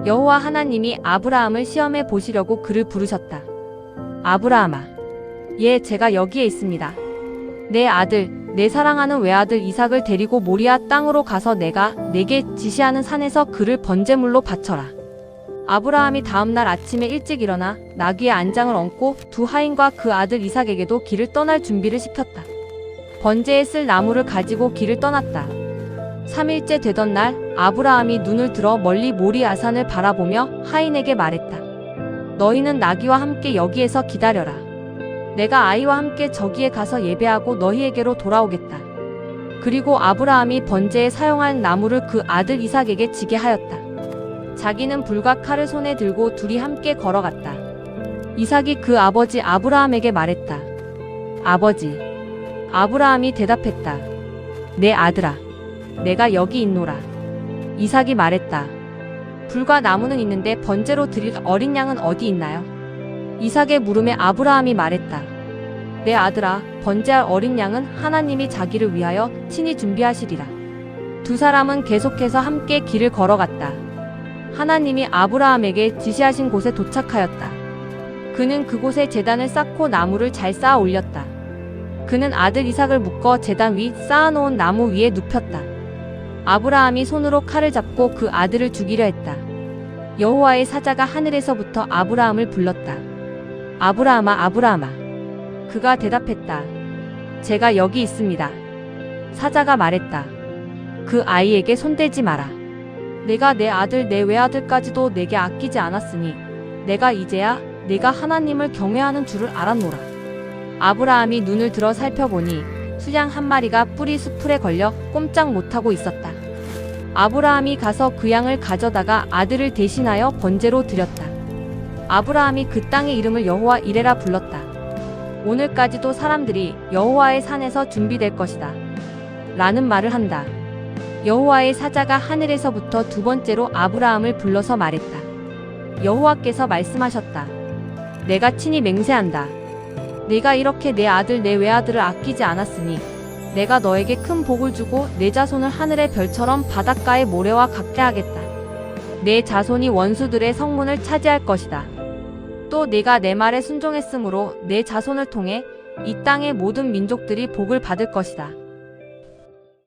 여호와 하나님이 아브라함을 시험해 보시려고 그를 부르셨다. 아브라함아, 예, 제가 여기에 있습니다. 내 아들, 내 사랑하는 외아들 이삭을 데리고 모리아 땅으로 가서 내가 내게 지시하는 산에서 그를 번제물로 바쳐라. 아브라함이 다음날 아침에 일찍 일어나 나귀의 안장을 얹고 두 하인과 그 아들 이삭에게도 길을 떠날 준비를 시켰다. 번제에 쓸 나무를 가지고 길을 떠났다. 3일째 되던 날 아브라함이 눈을 들어 멀리 모리아산을 바라보며 하인에게 말했다. 너희는 나귀와 함께 여기에서 기다려라. 내가 아이와 함께 저기에 가서 예배하고 너희에게로 돌아오겠다. 그리고 아브라함이 번제에 사용할 나무를 그 아들 이삭에게 지게 하였다. 자기는 불과 칼을 손에 들고 둘이 함께 걸어갔다. 이삭이 그 아버지 아브라함에게 말했다. 아버지. 아브라함이 대답했다. 내 아들아, 내가 여기 있노라. 이삭이 말했다. 불과 나무는 있는데 번제로 드릴 어린 양은 어디 있나요? 이삭의 물음에 아브라함이 말했다. 내 아들아, 번제할 어린 양은 하나님이 자기를 위하여 친히 준비하시리라. 두 사람은 계속해서 함께 길을 걸어갔다. 하나님이 아브라함에게 지시하신 곳에 도착하였다. 그는 그곳에 제단을 쌓고 나무를 잘 쌓아 올렸다. 그는 아들 이삭을 묶어 제단 위 쌓아놓은 나무 위에 눕혔다. 아브라함이 손으로 칼을 잡고 그 아들을 죽이려 했다. 여호와의 사자가 하늘에서부터 아브라함을 불렀다. 아브라함아, 아브라함아. 그가 대답했다. 제가 여기 있습니다. 사자가 말했다. 그 아이에게 손대지 마라. 내가 내 아들 내 외아들까지도 내게 아끼지 않았으니 내가 이제야 내가 하나님을 경외하는 줄을 알았노라. 아브라함이 눈을 들어 살펴보니 수양 한 마리가 뿌리 수풀에 걸려 꼼짝 못하고 있었다. 아브라함이 가서 그 양을 가져다가 아들을 대신하여 번제로 드렸다. 아브라함이 그 땅의 이름을 여호와 이레라 불렀다. 오늘까지도 사람들이 여호와의 산에서 준비될 것이다 라는 말을 한다. 여호와의 사자가 하늘에서부터 두 번째로 아브라함을 불러서 말했다. 여호와께서 말씀하셨다. 내가 친히 맹세한다. 내가 이렇게 내 아들 내 외아들을 아끼지 않았으니 내가 너에게 큰 복을 주고 내 자손을 하늘의 별처럼 바닷가의 모래와 같게 하겠다. 내 자손이 원수들의 성문을 차지할 것이다. 또 네가 내 말에 순종했으므로 내 자손을 통해 이 땅의 모든 민족들이 복을 받을 것이다.